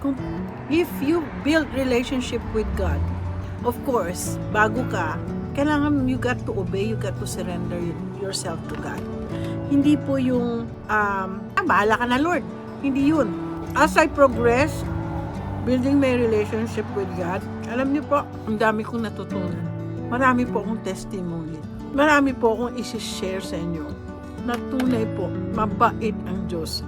kung if you build relationship with God, of course, bago ka, kailangan you got to obey, you got to surrender yourself to God. Hindi po yung, bahala ka na Lord. Hindi yun. As I progress, building my relationship with God, alam niyo po, ang dami kong natutunan. Marami po akong testimony. Marami po akong isi-share sa inyo. Na tunay po, mabait ang Diyos.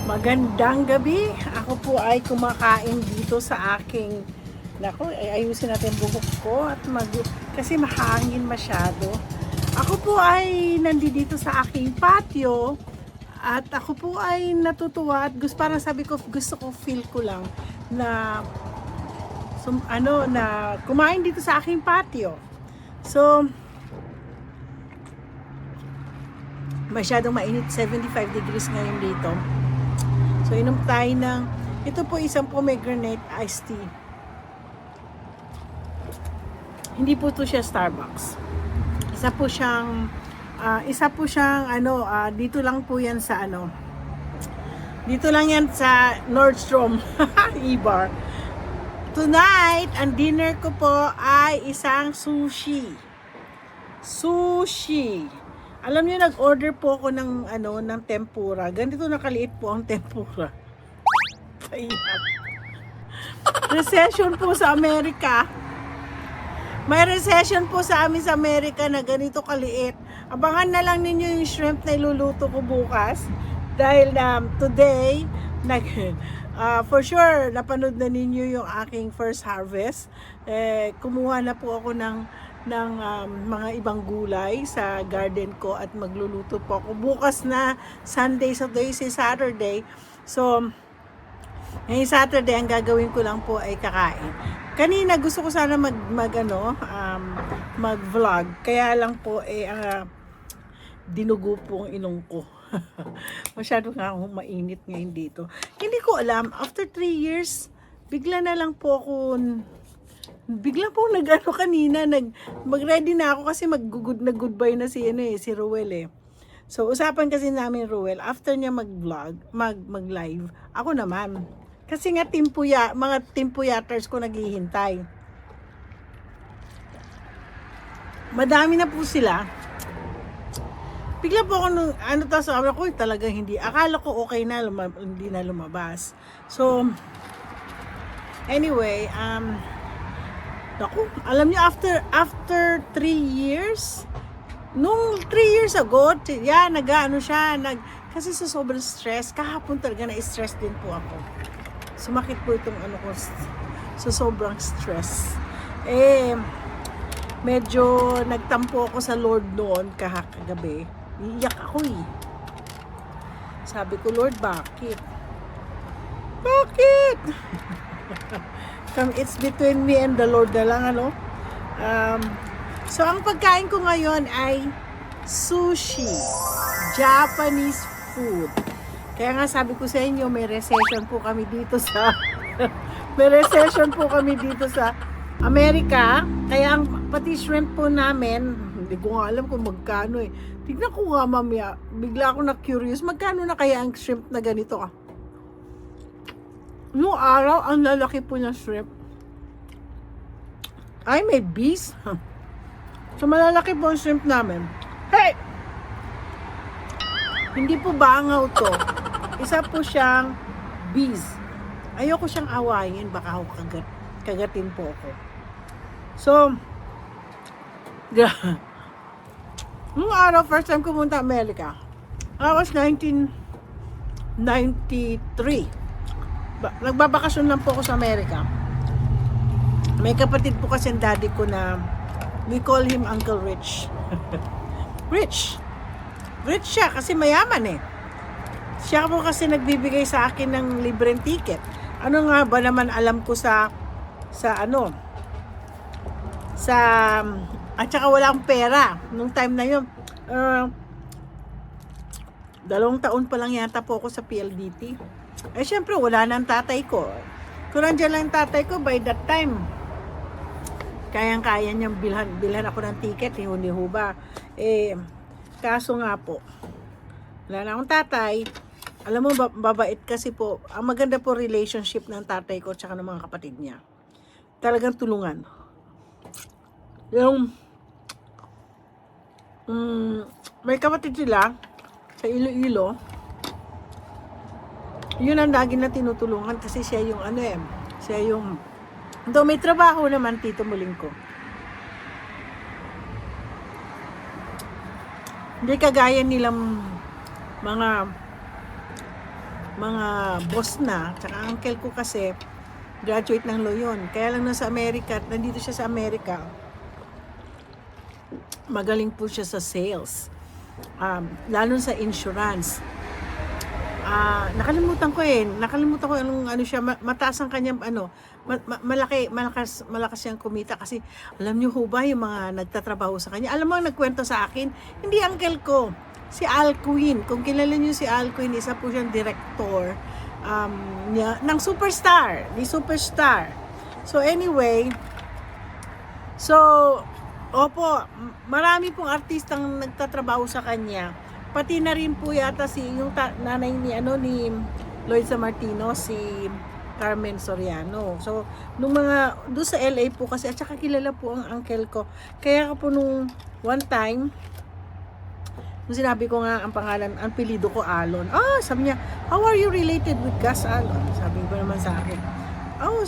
Magandang gabi. Ako po ay kumakain dito sa aking, ayusin natin buhok ko at kasi mahangin masyado. Ako po ay nandito sa aking patio at ako po ay natutuwa at parang sabi ko, gusto ko feel ko lang na na kumain dito sa aking patio. So masyadong mainit, 75 degrees ngayon dito. So inom tayo ng, ito po isang pomegranate iced tea. Hindi po to siya Starbucks. Isa po siyang dito lang po yan sa dito lang yan sa Nordstrom E-bar. Tonight, ang dinner ko po ay isang sushi. Alam niyo, nag-order po ako ng ng tempura. Ganito nakaliit po ang tempura. Recession po sa Amerika. May recession po sa amin sa Amerika na ganito kaliit. Abangan na lang ninyo yung shrimp na iluluto ko bukas. Dahil today, for sure, napanood na ninyo yung aking first harvest. Kumuha na po ako ng mga ibang gulay sa garden ko at magluluto po ako. Bukas na Sunday, so today is Saturday. So, ngayong Saturday, ang gagawin ko lang po ay kakain. Kanina gusto ko sana mag-vlog. Kaya lang po dinugo po ang ilong ko. Masyado nga akong mainit ngayon dito. Hindi ko alam, after 3 years, bigla po kanina, mag-ready na ako kasi nag-goodbye na si Ruel eh. So, usapan kasi namin Ruel, after niya mag-vlog, mag-live, ako naman. Kasi nga mga timpuyaters ko naghihintay. Madami na po sila. Bigla po ako sabi ko, talagang hindi. Akala ko okay na, hindi na lumabas. So, anyway, alam niyo, after 3 years, nung 3 years ago, kasi sa sobrang stress, kahapon talaga na-stress din po ako. Sumakit po itong ko, sa sobrang stress. Medyo nagtampo ako sa Lord noon kagabi. Iiyak ako eh. Sabi ko, Lord, bakit? It's between me and the Lord na lang, So, ang pagkain ko ngayon ay sushi. Japanese food. Kaya nga sabi ko sa inyo, may recession po kami dito sa Amerika. Kaya pati shrimp po namin, hindi ko nga alam kung magkano eh. Tignan ko nga mamaya, bigla ako na-curious, magkano na kaya ang shrimp na ganito ah? Noong araw, ang lalaki po ng shrimp. Ay, may bees. So, malalaki po ang shrimp namin. Hey! Hindi po bangaw to. Isa po siyang bees. Ayoko siyang awayin, baka ako kagatin po ako. So, noong araw, first time pumunta Amerika, I was 1993. Nagbabakasyon lang po ako sa Amerika. May kapatid po kasi ang daddy ko na we call him Uncle Rich. Rich siya kasi mayaman eh. Siya po kasi nagbibigay sa akin ng libreng ticket. Ano nga ba naman alam ko at saka wala akong pera nung time na yun. 2 taon pa lang yata po ako sa PLDT. Syempre wala na ang tatay ko. Kung nandiyan lang ang tatay ko by that time, kayang-kaya niyang bilhan ako ng ticket, hindi ho ba? Kaso nga po, Wala na akong tatay. Alam mo, babait kasi po. Ang maganda po relationship ng tatay ko tsaka ng mga kapatid niya. Talagang tulungan. Yung, may kapatid sila sa Iloilo. Yun ang lagi na tinutulungan kasi siya yung siya yung, though may trabaho naman, Tito Muling ko. Hindi kagaya nilang mga boss na, tsaka uncle ko kasi graduate ng law yun. Kaya lang nasa Amerika, nandito siya sa Amerika, magaling po siya sa sales, lalo sa insurance. Nakalimutan ko ano siya, mataas ang kanyang malakas siyang kumita kasi alam niyo ho ba yung mga nagtatrabaho sa kanya, alam mo ang nagkwento sa akin, hindi uncle ko, si Al Queen. Kung kilala niyo si Al Queen, isa po siyang director ng Superstar, ni Superstar. So anyway, opo, marami pong artistang nagtatrabaho sa kanya. Pati na rin po yata yung nanay ni Lloyd Sammartino, si Carmen Soriano. So, doon sa LA po kasi, at saka kilala po ang uncle ko. Kaya po nung one time, nung sinabi ko nga ang pangalan, ang pilido ko Alon. Sabi niya, how are you related with Gus Alon? Sabi ko naman sa akin.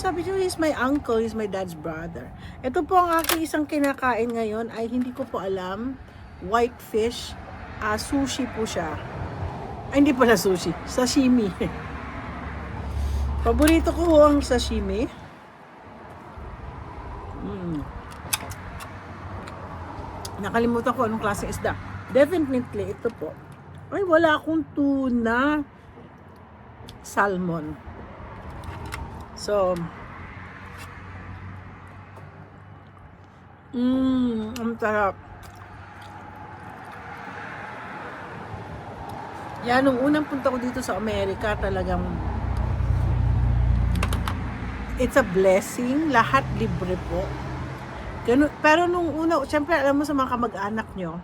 Sabi niya, he's my uncle, he's my dad's brother. Ito po ang aking isang kinakain ngayon ay hindi ko po alam. White fish. Sushi po siya. Hindi pala sushi. Sashimi. Paborito ko ang sashimi. Nakalimutan ko anong klaseng isda. Definitely, ito po. Ay, wala akong tuna. Salmon. So, ang sarap. Yan, nung unang punta ko dito sa Amerika, talagang it's a blessing. Lahat libre po. Ganun, pero nung una, syempre alam mo sa mga kamag-anak nyo,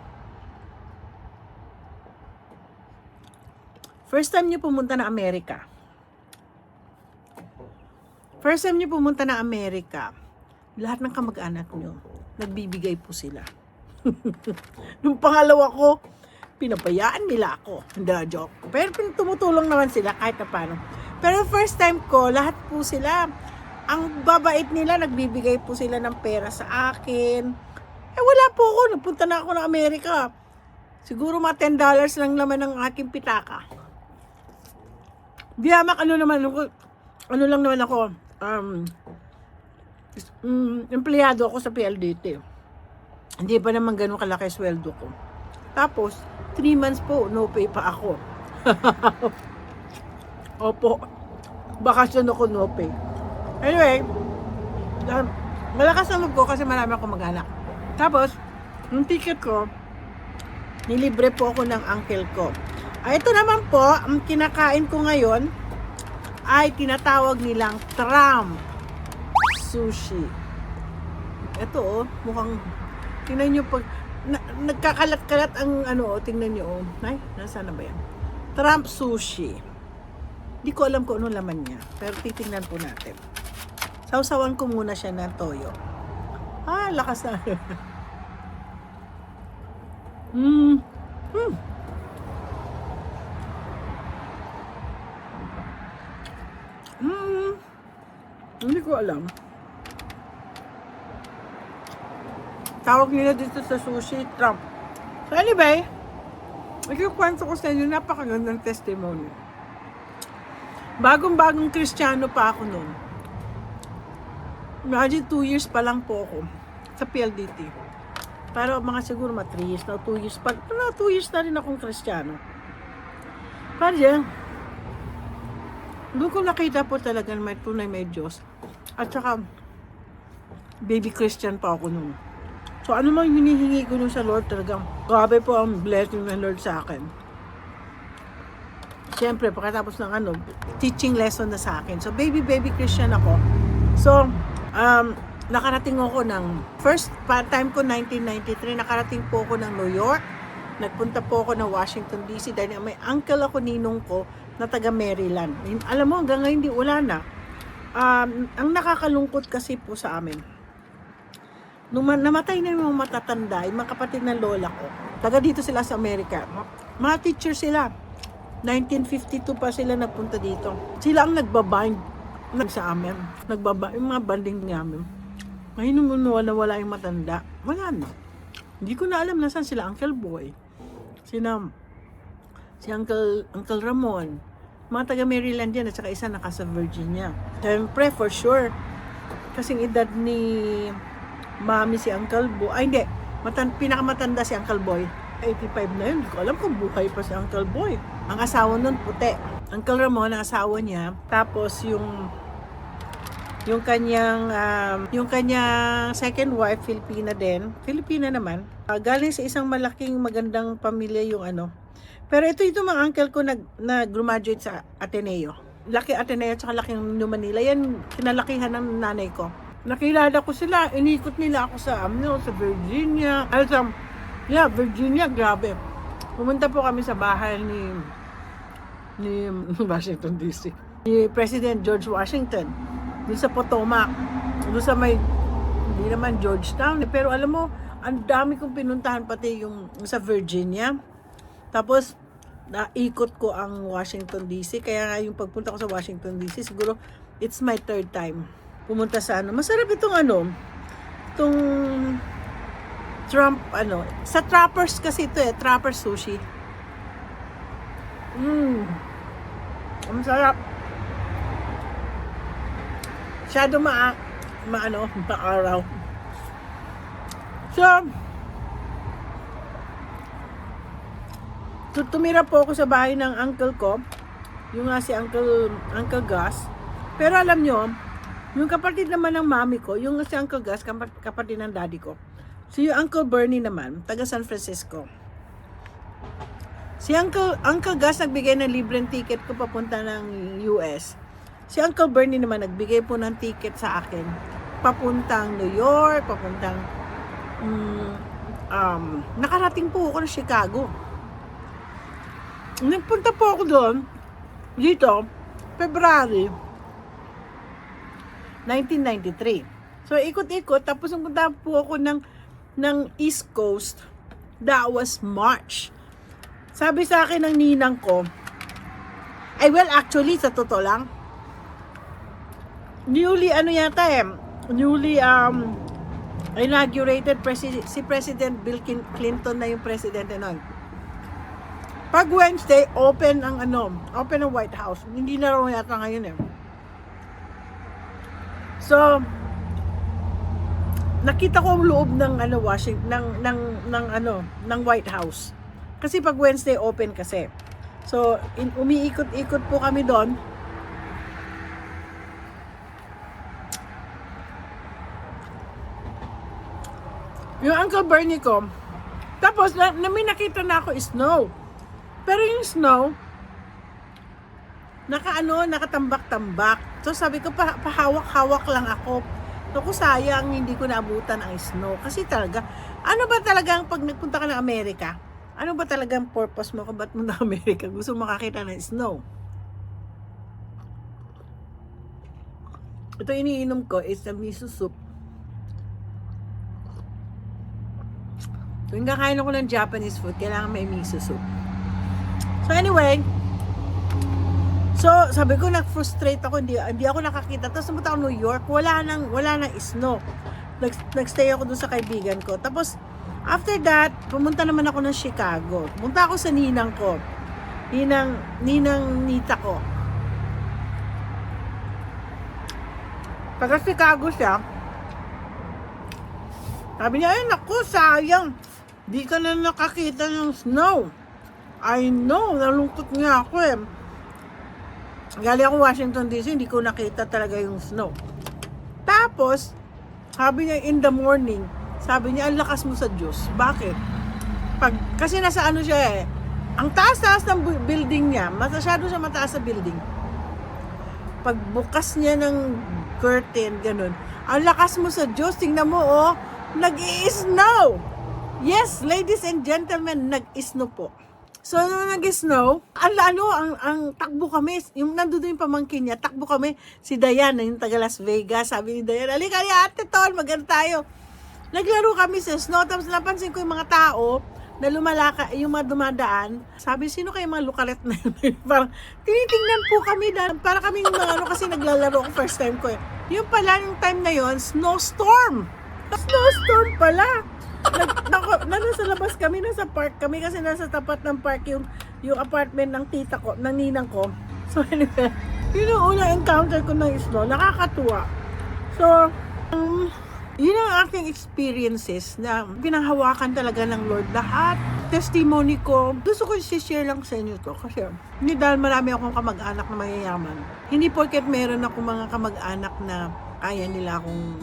first time nyo pumunta na Amerika. Lahat ng kamag-anak nyo, nagbibigay po sila. Nung pangalawa ko, pinabayaan nila ako. Hindi, joke. Pero tumutulong naman sila kahit na paano. Pero first time ko, lahat po sila, ang babait nila, nagbibigay po sila ng pera sa akin. Wala po ako. Nagpunta na ako ng Amerika. Siguro mga $10 lang naman ang aking pitaka. Diyamak, ano lang naman ako, empleyado ako sa PLDT. Hindi pa naman ganun kalaki sweldo ko. Tapos, 3 months po, no pay pa ako. Opo. Bakasyon ako, no pay. Anyway, malakas ang loob ko kasi marami akong mag-anak. Tapos, yung ticket ko, nilibre po ako ng uncle ko. Ito naman po, ang kinakain ko ngayon, ay tinatawag nilang Trump sushi. Ito mukhang, tingnan nyo pag, nagkakalat-kalat ang tingnan nyo, ay, nasaan na ba yan? Trump sushi. Hindi ko alam kung anong laman niya, pero titingnan po natin. Sausawan ko muna siya ng toyo. Lakas na. Hindi ko alam. Tawag nila dito sa sushi, Trump. So anyway, ikikwento ko sa inyo, napakagandang testimony. Bagong-bagong Kristiyano pa ako noon. Imagine 2 years pa lang po ako sa PLDT. Pero mga siguro 3 years na, 2 years pa. Pero 2 years na rin akong Kristiyano. Pero yan, doon ko nakita po talaga may tunay may Diyos. At saka, baby Christian pa ako noon. So, ano mang hinihingi ko nun sa Lord, talagang grabe po ang blessing ng Lord sa akin. Siyempre, pagkatapos ng teaching lesson na sa akin. So, baby Christian ako. So, nakarating ako ng, first time ko 1993, nakarating po ako ng New York. nagpunta po ako ng Washington DC dahil may uncle ako, ninong ko, na taga Maryland. Alam mo, hanggang ngayon di wala na. Ang nakakalungkot kasi po sa amin, nung namatay na yung mga matatanda, yung mga kapatid ng lola ko, taga dito sila sa Amerika. Mga teacher sila. 1952 pa sila nagpunta dito. Sila ang nagbabind sa amin. Yung mga banding namin. Ngayon nung wala yung matanda, wala na. Hindi ko na alam nasaan sila, Uncle Boy. Si Uncle Ramon. Mga taga Maryland yan, at saka isa naka sa Virginia. Siyempre, for sure. Kasing edad ni Mami si Uncle Boy. Ay, hindi. Pinakamatanda si Uncle Boy. 85 na yun. Hindi ko alam kung buhay pa si Uncle Boy. Ang asawa nun, puti. Uncle Ramon, ang asawa niya. Tapos yung kanyang second wife, Filipina din. Filipina naman. Galing sa isang malaking magandang pamilya yung ano. Pero ito mga uncle ko na graduate sa Ateneo. Laki Ateneo at saka laking New Manila. Yan, kinalakihan ng nanay ko. Nakilala ko sila. Inikot nila ako sa Virginia. Virginia, grabe. Pumunta po kami sa bahay ni Washington DC. Ni President George Washington. Doon sa Potomac. Doon sa hindi naman Georgetown. Pero alam mo, ang dami kong pinuntahan pati yung sa Virginia. Tapos, naikot ko ang Washington DC. Kaya nga yung pagpunta ko sa Washington DC, siguro, it's my third time. Pumunta sa Masarap itong Trump, sa Trappers kasi ito Trappers sushi. Ang sarap. Masyado maaraw. So, tumira po ako sa bahay ng uncle ko, yung si Uncle Gus. Pero alam nyo, yung kapatid naman ng mami ko, yung si Uncle Gus, kapatid ng daddy ko. Si Uncle Bernie naman, taga San Francisco. Si Uncle Gus nagbigay ng libreng ticket ko papunta ng US. Si Uncle Bernie naman nagbigay po ng ticket sa akin papuntang New York, papuntang nakarating po ako ng Chicago. Nagpunta po ako doon dito February 1993. So ikot-ikot, tapos nagpunta po ako ng East Coast. That was March. Sabi sa akin ng ninang ko, actually sa totoo lang, newly inaugurated si President Bill Clinton na yung presidente noon. Pag Wednesday, open ang White House. Hindi na raw yata ngayon eh. So, nakita ko ang loob ng Washington ng White House. Kasi pag Wednesday open kasi. So, umiikot-ikot po kami doon. Yung Uncle Bernie ko. Tapos may nakita na ako snow. Pero yung snow nakatambak-tambak. So sabi ko pahawak-hawak lang ako. So kung sayang hindi ko naabutan ang snow kasi talaga ano ba talagang pag nagpunta ka ng Amerika? Ano ba talagang purpose mo kung ba't mo na Amerika? Gusto mo makakita ng snow. Ito iniinom ko is the miso soup. Tuwing kakain ako ng Japanese food, kailangan may miso soup. So anyway, sabi ko nag-frustrate ako, hindi ako nakakita. Tapos pumunta ako New York, wala nang snow. Nagstay ako doon sa kaibigan ko. Tapos after that, pumunta naman ako ng Chicago. Pumunta ako sa ninang ko. Ninang nita ko. Pagka Chicago siya, sabi niya, ay naku, sayang. Di ka na nakakita ng snow. I know, nalungkot nga ako eh. Galing ako Washington DC, hindi ko nakita talaga yung snow. Tapos, sabi niya in the morning, sabi niya, ang lakas mo sa Diyos. Bakit? Kasi nasa siya eh. Ang taas-taas ng building niya, masyado siya mataas sa building. Pagbukas niya ng curtain, ganun. Ang lakas mo sa Diyos, tingnan mo nag-i-snow. Yes, ladies and gentlemen, nag-snow po. So, nung nag-snow, ang takbo kami, yung nandun yung pamangkin niya, takbo kami, si Dayan, yung taga Las Vegas, sabi ni Dayan, halika ni Ate Tol, magano tayo. Naglaro kami sa snow, tapos napansin ko yung mga tao, na lumalaka, yung mga dumadaan, sabi, sino kayo mga lukaret na yun? Parang, tinitingnan po kami na, para kami kasi naglalaro ko first time ko eh. Yung pala, yung time na yun, snowstorm! Snowstorm pala! Nasa labas kami, nasa park kami kasi nasa tapat ng park yung apartment ng tita ko, ng ninang ko. So anyway, yun ang unang encounter ko ng snow, nakakatuwa. So, yun ang aking experiences na pinanghawakan talaga ng Lord lahat. Testimony ko, gusto ko i-share lang sa inyo to kasi hindi dahil marami akong kamag-anak na mayayaman. Hindi porket meron akong mga kamag-anak na kaya nila akong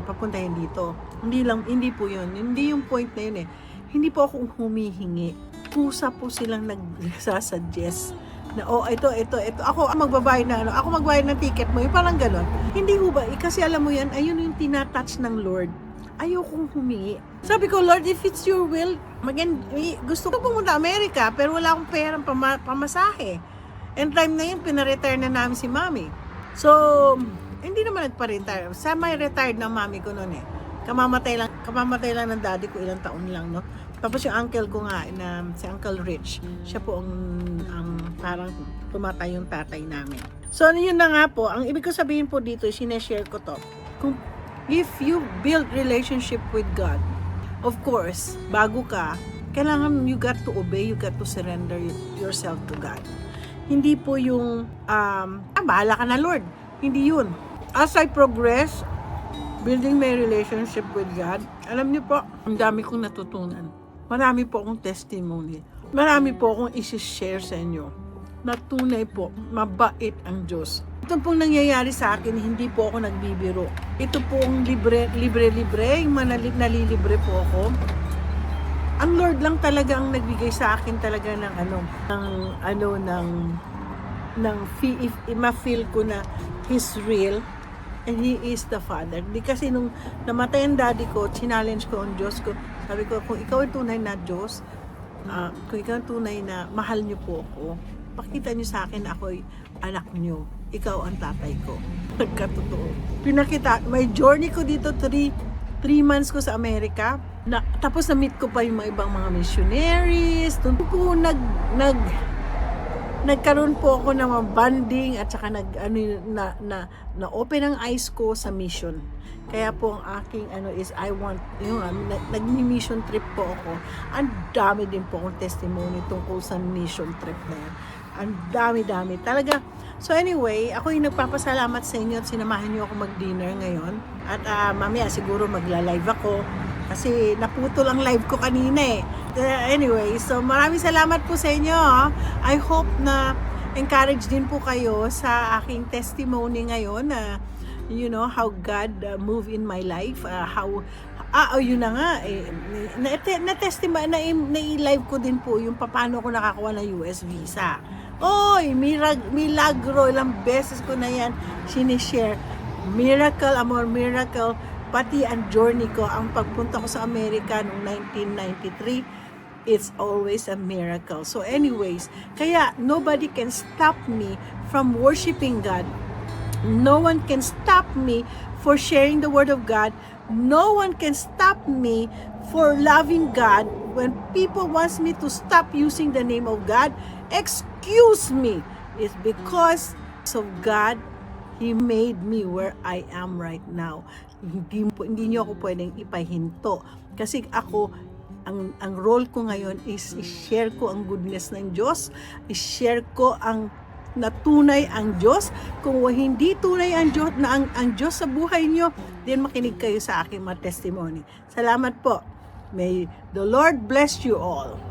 papuntahin dito. Hindi po yun. Hindi yung point na yun eh. Hindi po ako humihingi. Kusa po silang nagsasuggest na, oh, ito. Ako ang magbabayad na, ako magbayad ng ticket mo. Yung parang ganon. Hindi ho ba? Kasi alam mo yan, ayun yung tinatouch ng Lord. Ayokong humingi. Sabi ko, Lord, if it's your will, gusto ko pumunta Amerika, pero wala akong perang pamasahe. And time na yun, pinaretire na namin si Mami. So, hindi naman nagpa-retire. Semi-retired na Mami ko noon eh. Kamamatay lang ng daddy ko, ilang taon lang, no? Tapos yung uncle ko nga, si Uncle Rich, siya po ang parang tumatay yung tatay namin. So, yun na nga po. Ang ibig ko sabihin po dito, sineshare ko to. If you build relationship with God, of course, bago ka, kailangan you got to obey, you got to surrender yourself to God. Hindi po yung, bahala ka na Lord. Hindi yun. As I progress, building my relationship with God, alam niyo po, ang dami kong natutunan. Marami po akong testimony. Marami po akong isi-share sa inyo. Na tunay po, mabait ang Diyos. Ito pong nangyayari sa akin, hindi po ako nagbibiro. Ito pong libre, yung nalilibre po ako. Ang Lord lang talaga ang nagbigay sa akin talaga ng if ma-feel ko na He's real. And He is the Father. Di kasi nung namatay ang daddy ko, challenge ko ang Diyos ko. Sabi ko, kung ikaw ay tunay na Diyos, kung ikaw ay tunay na mahal niyo po ako, pakita niyo sa akin ako ay anak niyo. Ikaw ang tatay ko. Nagkatotoo. Pinakita, may journey ko dito, 3 months ko sa Amerika. Tapos na-meet ko pa yung mga ibang mga missionaries. Doon po nagkaroon po ako ng mga bonding at saka na-open ang eyes ko sa mission. Kaya po ang aking nag-mission trip po ako. Ang dami din po akong testimony tungkol sa mission trip na yan. Ang dami. Talaga. So anyway, ako yung nagpapasalamat sa inyo at sinamahan niyo ako mag-dinner ngayon. At mamaya siguro magla-live ako. Kasi naputol ang live ko kanina eh. Anyway, so maraming salamat po sa inyo. I hope na encourage din po kayo sa aking testimony ngayon na how God moved in my life. Yun na nga na-live ko din po yung paano ko nakakuha ng US visa. Oy, milagro, ilang beses ko na yan sinishare. Miracle, amor, miracle. Pati ang journey ko, ang pagpunta ko sa Amerika noong 1993, it's always a miracle. So anyways, kaya nobody can stop me from worshiping God. No one can stop me for sharing the Word of God. No one can stop me for loving God. When people wants me to stop using the name of God, excuse me, it's because of God. He made me where I am right now. Hindi niyo ako pwedeng ipahinto. Kasi ako, ang role ko ngayon is i-share ko ang goodness ng Diyos. I-share ko ang natunay ang Diyos. Kung hindi tunay ang Diyos, ang Diyos sa buhay niyo, then makinig kayo sa aking mga testimony. Salamat po. May the Lord bless you all.